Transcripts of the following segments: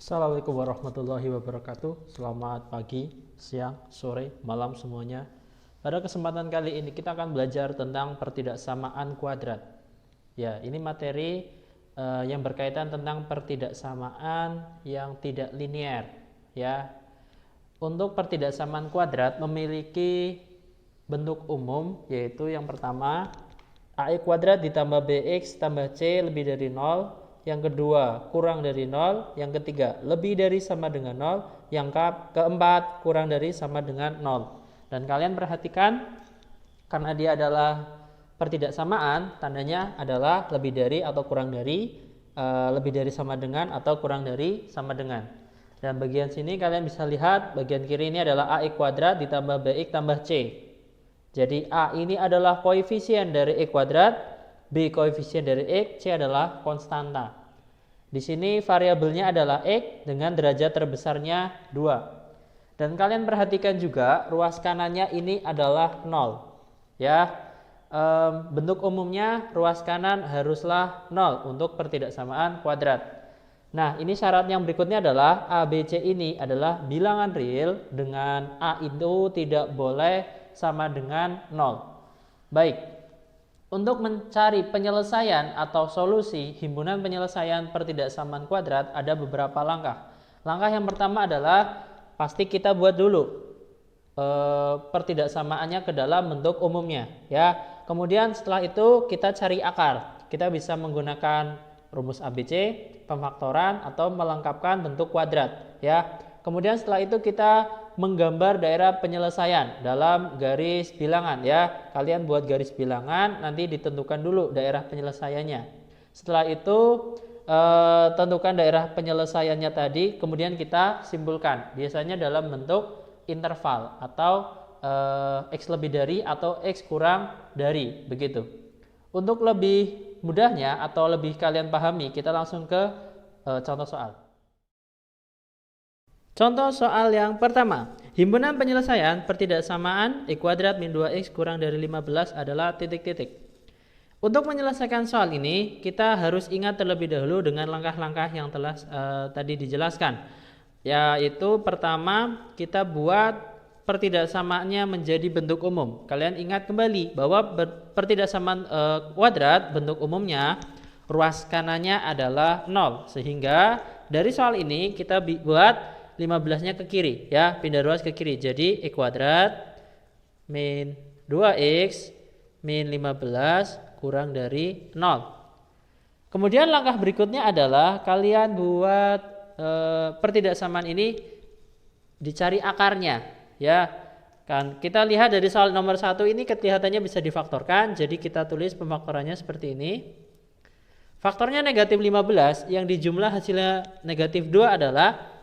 Assalamualaikum warahmatullahi wabarakatuh. Selamat pagi, siang, sore, malam semuanya. Pada kesempatan kali ini kita akan belajar tentang pertidaksamaan kuadrat. Ya, ini materi yang berkaitan tentang pertidaksamaan yang tidak linear. Ya, untuk pertidaksamaan kuadrat memiliki bentuk umum, yaitu yang pertama AX kuadrat ditambah BX tambah C lebih dari 0. Yang kedua, kurang dari 0. Yang ketiga, lebih dari sama dengan 0. Yang keempat, kurang dari sama dengan 0. Dan kalian perhatikan, karena dia adalah pertidaksamaan, tandanya adalah lebih dari atau kurang dari, lebih dari sama dengan atau kurang dari sama dengan. Dan bagian sini kalian bisa lihat, bagian kiri ini adalah AX kuadrat ditambah BX tambah C. Jadi A ini adalah koefisien dari X kuadrat, B koefisien dari X, C adalah konstanta. Di sini variabelnya adalah X dengan derajat terbesarnya 2. Dan kalian perhatikan juga ruas kanannya ini adalah 0. Ya, bentuk umumnya ruas kanan haruslah 0 untuk pertidaksamaan kuadrat. Nah, ini syarat yang berikutnya adalah A, B, C ini adalah bilangan real dengan A itu tidak boleh sama dengan 0. Baik. Untuk mencari penyelesaian atau solusi himpunan penyelesaian pertidaksamaan kuadrat ada beberapa langkah. Langkah yang pertama adalah pasti kita buat dulu pertidaksamaannya ke dalam bentuk umumnya, ya. Kemudian setelah itu kita cari akar. Kita bisa menggunakan rumus ABC, pemfaktoran atau melengkapkan bentuk kuadrat, ya. Kemudian setelah itu kita menggambar daerah penyelesaian dalam garis bilangan, ya. Kalian buat garis bilangan, nanti ditentukan dulu daerah penyelesaiannya. Setelah itu tentukan daerah penyelesaiannya tadi, kemudian kita simpulkan. Biasanya dalam bentuk interval atau X lebih dari atau X kurang dari, begitu. Untuk lebih mudahnya atau lebih kalian pahami, kita langsung ke contoh soal. Contoh soal yang pertama, himpunan penyelesaian pertidaksamaan X kuadrat min 2X kurang dari 15 adalah titik-titik. Untuk menyelesaikan soal ini, kita harus ingat terlebih dahulu dengan langkah-langkah yang telah tadi dijelaskan. Yaitu pertama, kita buat pertidaksamaannya menjadi bentuk umum. Kalian ingat kembali bahwa pertidaksamaan kuadrat bentuk umumnya ruas kanannya adalah 0. Sehingga dari soal ini kita buat 15-nya ke kiri, ya, pindah ruas ke kiri. Jadi X kuadrat min 2X min 15 kurang dari 0. Kemudian langkah berikutnya adalah kalian buat pertidaksamaan ini dicari akarnya, ya. Kan kita lihat dari soal nomor 1 ini kelihatannya bisa difaktorkan. Jadi kita tulis pemfaktorannya seperti ini. Faktornya negatif 15, yang dijumlah hasilnya negatif 2 adalah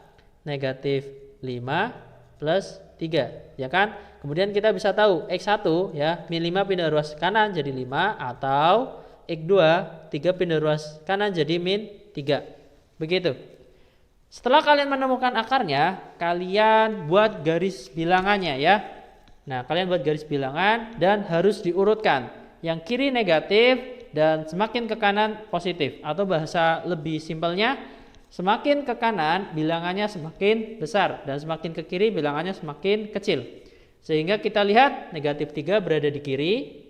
negatif 5 plus 3, ya kan? Kemudian kita bisa tahu X1, ya, min 5 pindah ruas kanan jadi 5, atau X2 3 pindah ruas kanan jadi min 3. Begitu. Setelah kalian menemukan akarnya, kalian buat garis bilangannya, ya. Nah, kalian buat garis bilangan dan harus diurutkan. Yang kiri negatif dan semakin ke kanan positif, atau bahasa lebih simpelnya, semakin ke kanan bilangannya semakin besar dan semakin ke kiri bilangannya semakin kecil. Sehingga kita lihat negatif 3 berada di kiri,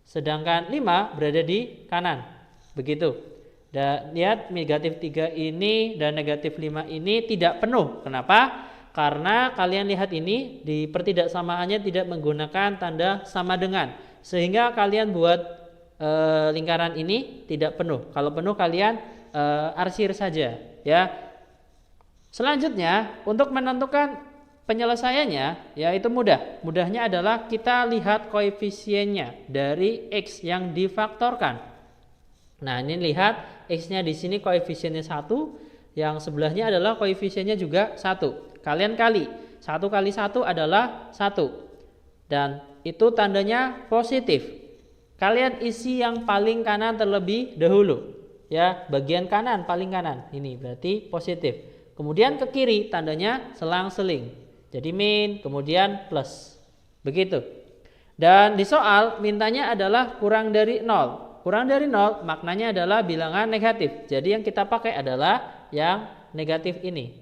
sedangkan 5 berada di kanan. Begitu. Dan lihat negatif 3 ini dan negatif 5 ini tidak penuh. Kenapa? Karena kalian lihat ini di pertidaksamaannya tidak menggunakan tanda sama dengan. Sehingga kalian buat lingkaran ini tidak penuh. Kalau penuh kalian arsir saja, ya. Selanjutnya untuk menentukan penyelesaiannya, yaitu mudahnya adalah kita lihat koefisiennya dari X yang difaktorkan. Nah, ini lihat X-nya di sini koefisiennya 1, yang sebelahnya adalah koefisiennya juga 1. Kalian kali 1 kali 1 adalah 1, dan itu tandanya positif. Kalian isi yang paling kanan terlebih dahulu, ya, bagian kanan paling kanan ini berarti positif. Kemudian ke kiri tandanya selang-seling, jadi min kemudian plus, begitu. Dan di soal mintanya adalah kurang dari 0. Kurang dari 0 maknanya adalah bilangan negatif. Jadi yang kita pakai adalah yang negatif ini.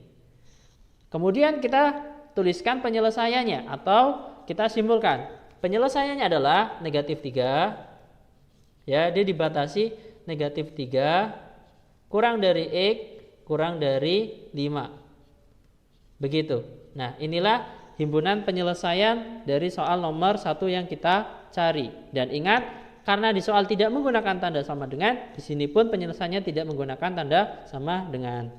Kemudian kita tuliskan penyelesaiannya atau kita simpulkan. Penyelesaiannya adalah negatif 3. Ya, dia dibatasi negatif 3 kurang dari X kurang dari 5. Begitu. Nah, inilah himpunan penyelesaian dari soal nomor 1 yang kita cari. Dan ingat, karena di soal tidak menggunakan tanda sama dengan, di sini pun penyelesaiannya tidak menggunakan tanda sama dengan.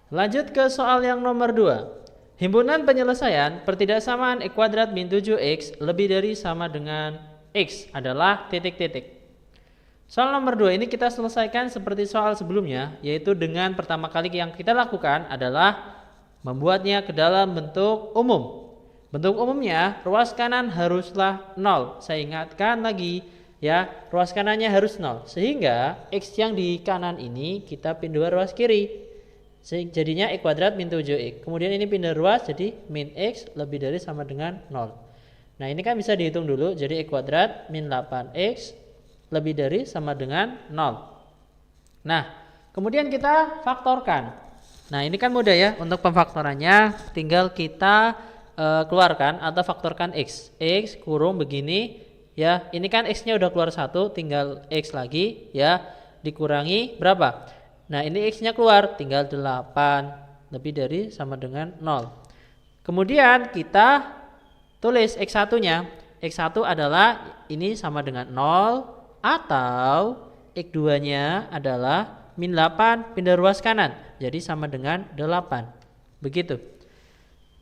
Lanjut ke soal yang nomor 2. Himpunan penyelesaian pertidaksamaan X kuadrat min 7X lebih dari sama dengan X adalah titik-titik. Soal nomor 2 ini kita selesaikan seperti soal sebelumnya, yaitu dengan pertama kali yang kita lakukan adalah membuatnya ke dalam bentuk umum. Bentuk umumnya ruas kanan haruslah 0. Saya ingatkan lagi ya, ruas kanannya harus 0. Sehingga X yang di kanan ini kita pindah ruas kiri. Jadinya X kuadrat min 7X. Kemudian ini pindah ruas jadi min X lebih dari sama dengan 0. Nah, ini kan bisa dihitung dulu. Jadi X kuadrat min 8X lebih dari sama dengan 0. Nah, kemudian kita faktorkan. Nah, ini kan mudah ya. Untuk pemfaktorannya tinggal kita keluarkan atau faktorkan X. X kurung begini ya. Ini kan X-nya udah keluar 1, tinggal X lagi ya. Dikurangi berapa? Nah, ini X-nya keluar, tinggal 8 lebih dari sama dengan 0. Kemudian kita tulis X1-nya. X1 adalah ini sama dengan 0 atau X2-nya adalah min 8 pindah ruas kanan. Jadi sama dengan 8. Begitu.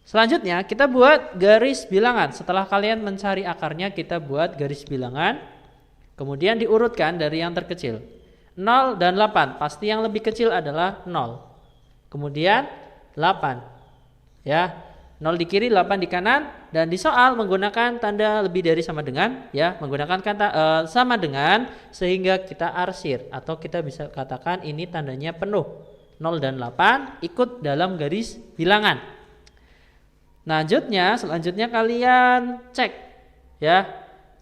Selanjutnya kita buat garis bilangan. Setelah kalian mencari akarnya, kita buat garis bilangan. Kemudian diurutkan dari yang terkecil. 0 dan 8, pasti yang lebih kecil adalah 0. Kemudian 8. Ya, 0 di kiri, 8 di kanan, dan di soal menggunakan tanda lebih dari sama dengan ya, menggunakan kata sama dengan sehingga kita arsir atau kita bisa katakan ini tandanya penuh. 0 dan 8 ikut dalam garis bilangan. Selanjutnya kalian cek ya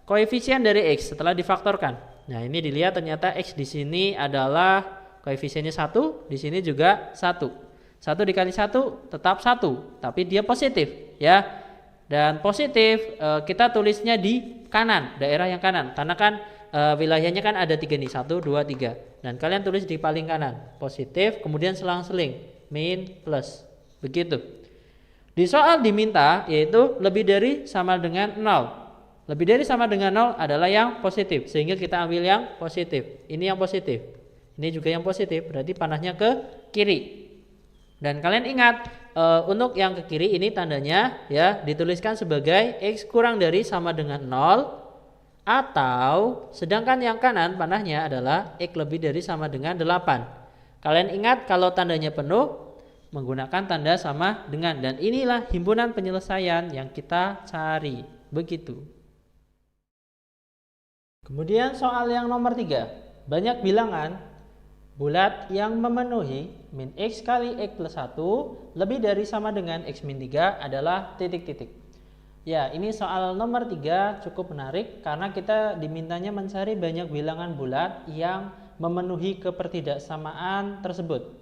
koefisien dari X setelah difaktorkan. Nah, ini dilihat ternyata X di sini adalah koefisiennya 1, di sini juga 1. 1 dikali 1 tetap 1, tapi dia positif ya. Dan positif kita tulisnya di kanan, daerah yang kanan. Karena kan wilayahnya kan ada 3 nih, 1, 2, 3. Dan kalian tulis di paling kanan, positif, kemudian selang-seling, min, plus. Begitu. Di soal diminta yaitu lebih dari sama dengan 0. Lebih dari sama dengan 0 adalah yang positif, sehingga kita ambil yang positif. Ini yang positif, ini juga yang positif, berarti panahnya ke kiri. Dan kalian ingat untuk yang ke kiri ini tandanya ya dituliskan sebagai X kurang dari sama dengan 0, atau sedangkan yang kanan panahnya adalah X lebih dari sama dengan 8. Kalian ingat kalau tandanya penuh menggunakan tanda sama dengan, dan inilah himpunan penyelesaian yang kita cari. Begitu. Kemudian soal yang nomor 3. Banyak bilangan bulat yang memenuhi min X kali X plus 1 lebih dari sama dengan X min 3 adalah titik-titik. Ya, ini soal nomor 3 cukup menarik karena kita dimintanya mencari banyak bilangan bulat yang memenuhi kepertidaksamaan tersebut.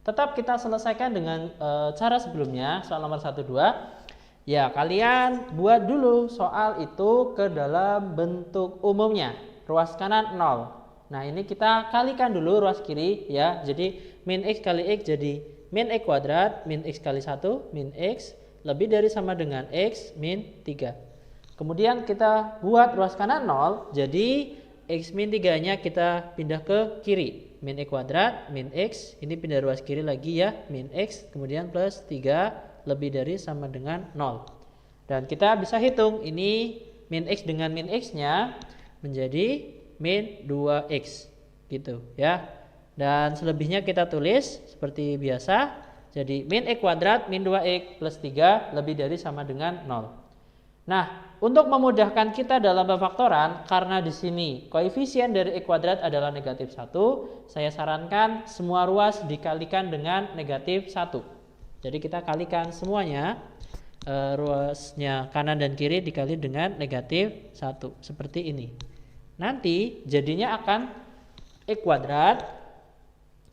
Tetap kita selesaikan dengan cara sebelumnya, soal nomor 1, 2. Ya, kalian buat dulu soal itu ke dalam bentuk umumnya. Ruas kanan 0. Nah, ini kita kalikan dulu ruas kiri ya. Jadi min X kali X jadi min X kuadrat, min X kali 1, min X lebih dari sama dengan X min 3. Kemudian kita buat ruas kanan 0. Jadi X min 3-nya kita pindah ke kiri. Min X kuadrat, min X, ini pindah ruas kiri lagi ya. Min X, kemudian plus 3 lebih dari sama dengan 0. Dan kita bisa hitung ini min X dengan min X-nya menjadi min 2X gitu ya. Dan selebihnya kita tulis seperti biasa. Jadi min X kuadrat min 2X plus 3 lebih dari sama dengan 0. Nah, untuk memudahkan kita dalam pemfaktoran, karena di sini koefisien dari X kuadrat adalah negatif 1, saya sarankan semua ruas dikalikan dengan negatif 1. Jadi kita kalikan semuanya, ruasnya kanan dan kiri dikali dengan negatif 1. Seperti ini. Nanti jadinya akan X kuadrat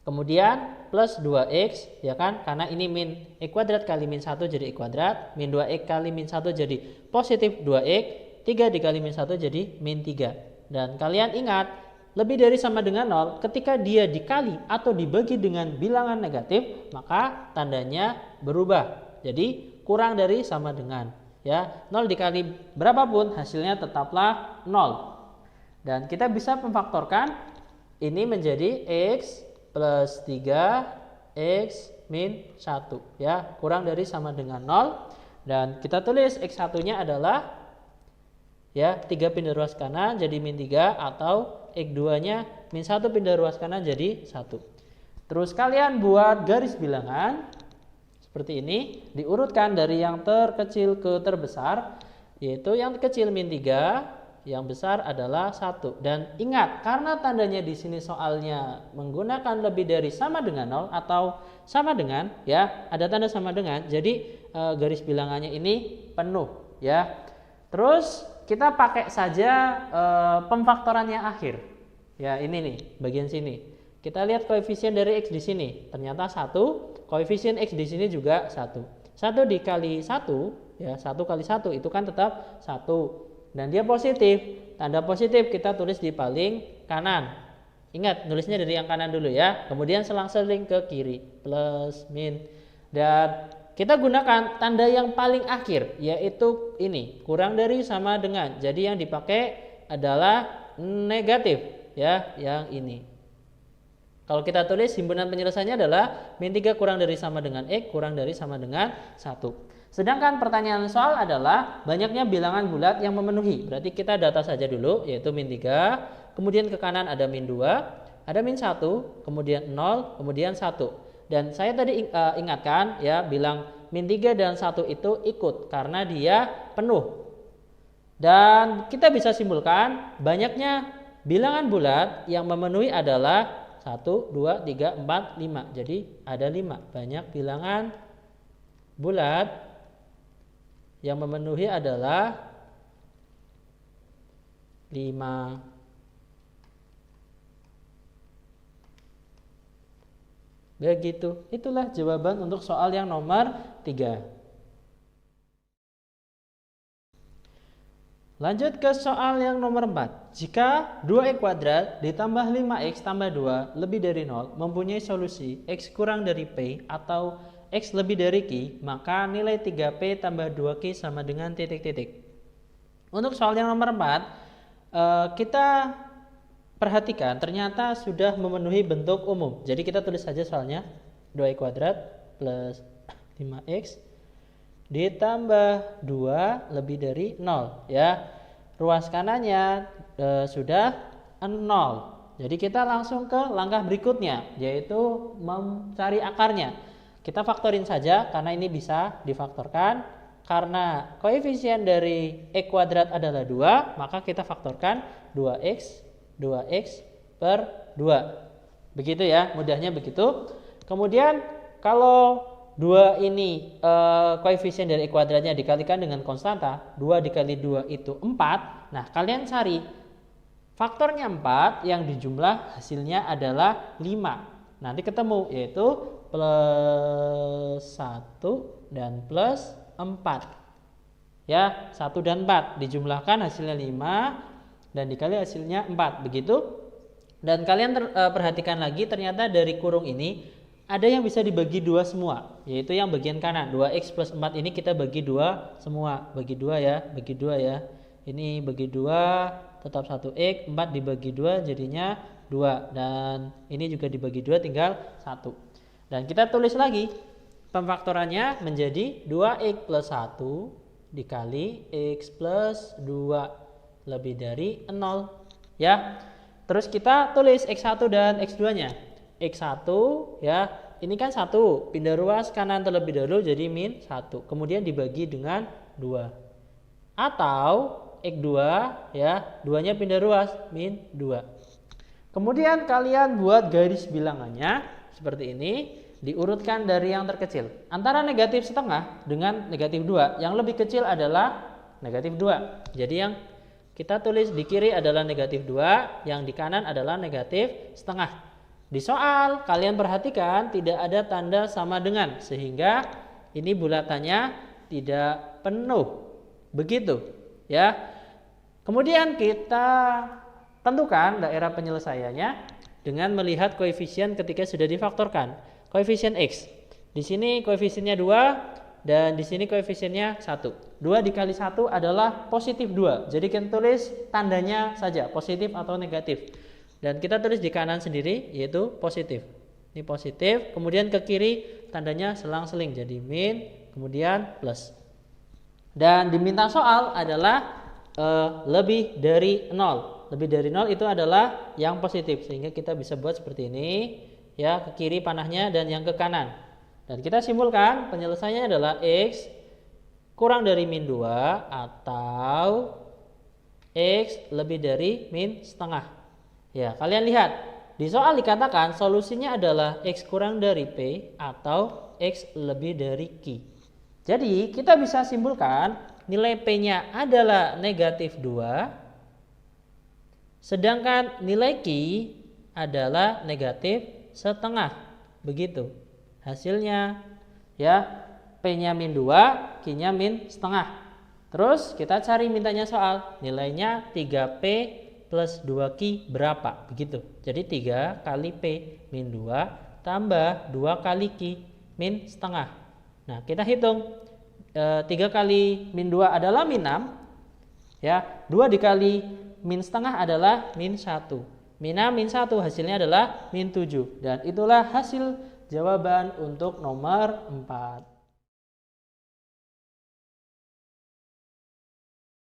Kemudian plus 2x, ya kan? Karena ini min x kuadrat kali min 1 jadi x kuadrat. Min 2x kali min 1 jadi positif 2x. 3 dikali min 1 jadi min 3. Dan kalian ingat, lebih dari sama dengan 0, ketika dia dikali atau dibagi dengan bilangan negatif, maka tandanya berubah. Jadi kurang dari sama dengan. Ya, 0 dikali berapapun hasilnya tetaplah 0. Dan kita bisa memfaktorkan ini menjadi x plus 3 x min 1, ya, kurang dari sama dengan 0. Dan kita tulis x1 nya adalah, ya, 3 pindah ruas kanan jadi min 3, atau x2 nya min 1 pindah ruas kanan jadi 1. Terus kalian buat garis bilangan seperti ini, diurutkan dari yang terkecil ke terbesar, yaitu yang kecil min 3, yang besar adalah 1. Dan ingat, karena tandanya di sini soalnya menggunakan lebih dari sama dengan 0 atau sama dengan, ya, ada tanda sama dengan, jadi garis bilangannya ini penuh, ya. Terus kita pakai saja pemfaktorannya akhir. Ya, ini nih, bagian sini. Kita lihat koefisien dari x di sini, ternyata 1, koefisien x di sini juga 1. 1 dikali 1, ya, 1 kali 1 itu kan tetap 1. Dan dia positif, tanda positif kita tulis di paling kanan. Ingat, nulisnya dari yang kanan dulu, ya. Kemudian selang-seling ke kiri, plus, min. Dan kita gunakan tanda yang paling akhir, yaitu ini, kurang dari sama dengan. Jadi yang dipakai adalah negatif, ya, yang ini. Kalau kita tulis himpunan penyelesaiannya adalah min 3 kurang dari sama dengan x kurang dari sama dengan 1. Sedangkan pertanyaan soal adalah banyaknya bilangan bulat yang memenuhi. Berarti kita data saja dulu, yaitu min 3, kemudian ke kanan ada min 2, ada min 1, kemudian 0, kemudian 1. Dan saya tadi ingatkan, ya, bilang min 3 dan 1 itu ikut karena dia penuh. Dan kita bisa simpulkan banyaknya bilangan bulat yang memenuhi adalah 1, 2, 3, 4, 5. Jadi ada 5. Banyak bilangan bulat yang memenuhi adalah 5. Begitu. Itulah jawaban untuk soal yang nomor 3. Lanjut ke soal yang nomor 4. Jika 2x kuadrat ditambah 5x tambah 2 lebih dari 0 mempunyai solusi x kurang dari p atau x lebih dari q, maka nilai 3p tambah 2q sama dengan titik-titik. Untuk soal yang nomor 4, kita perhatikan ternyata sudah memenuhi bentuk umum. Jadi kita tulis saja soalnya 2x kuadrat plus 5x ditambah 2 lebih dari 0, ya. Ruas kanannya sudah 0. Jadi kita langsung ke langkah berikutnya, yaitu mencari akarnya. Kita faktorin saja karena ini bisa difaktorkan. Karena koefisien dari x kuadrat adalah 2, maka kita faktorkan 2x per 2. Begitu, ya, mudahnya begitu. Kemudian kalau 2 ini koefisien dari x kuadratnya dikalikan dengan konstanta, 2 dikali 2 itu 4. Nah, kalian cari faktornya 4 yang dijumlah hasilnya adalah 5. Nanti ketemu, yaitu plus 1 dan plus 4. Ya, 1 dan 4 dijumlahkan hasilnya 5 dan dikali hasilnya 4. Begitu. Dan kalian perhatikan lagi, ternyata dari kurung ini ada yang bisa dibagi 2 semua, yaitu yang bagian kanan. 2x plus 4 ini kita bagi 2 semua. Bagi 2, ya, bagi 2, ya. Ini bagi 2 tetap 1x, 4 dibagi 2 jadinya 2. Dan ini juga dibagi 2 tinggal 1. Dan kita tulis lagi pemfaktorannya menjadi 2x plus 1 dikali x plus 2 lebih dari 0, ya. Terus kita tulis x1 dan x2-nya. X1, ya, ini kan 1, pindah ruas kanan terlebih dahulu jadi min 1, kemudian dibagi dengan 2. Atau x2, ya, 2-nya pindah ruas min 2. Kemudian kalian buat garis bilangannya seperti ini, diurutkan dari yang terkecil. Antara negatif setengah dengan negatif 2, yang lebih kecil adalah negatif 2. Jadi yang kita tulis di kiri adalah negatif 2, yang di kanan adalah negatif setengah. Di soal kalian perhatikan tidak ada tanda sama dengan, sehingga ini bulatannya tidak penuh. Begitu ya. Kemudian kita tentukan daerah penyelesaiannya dengan melihat koefisien ketika sudah difaktorkan. Koefisien X. Di sini koefisiennya 2 dan di sini koefisiennya 1. 2 dikali 1 adalah positif 2. Jadi kita tulis tandanya saja, positif atau negatif. Dan kita tulis di kanan sendiri yaitu positif. Ini positif, kemudian ke kiri tandanya selang-seling jadi min, kemudian plus. Dan diminta soal adalah lebih dari 0. Lebih dari 0 itu adalah yang positif, sehingga kita bisa buat seperti ini ya, ke kiri panahnya dan yang ke kanan. Dan kita simpulkan penyelesaiannya adalah X kurang dari min 2 atau X lebih dari min setengah. Ya, kalian lihat, di soal dikatakan solusinya adalah X kurang dari P atau X lebih dari Q. Jadi, kita bisa simpulkan nilai P-nya adalah negatif 2, sedangkan nilai Q adalah negatif setengah. Begitu hasilnya ya, P-nya min 2, Q-nya min setengah. Terus kita cari mintanya soal, nilainya 3P plus 2Q berapa, begitu. Jadi 3 kali P min 2 tambah 2 kali Q min setengah. Nah, kita hitung 3 kali min 2 adalah min 6 ya, 2 dikali min setengah adalah min 1. Min 6 min 1 hasilnya adalah min 7. Dan itulah hasil jawaban untuk nomor 4.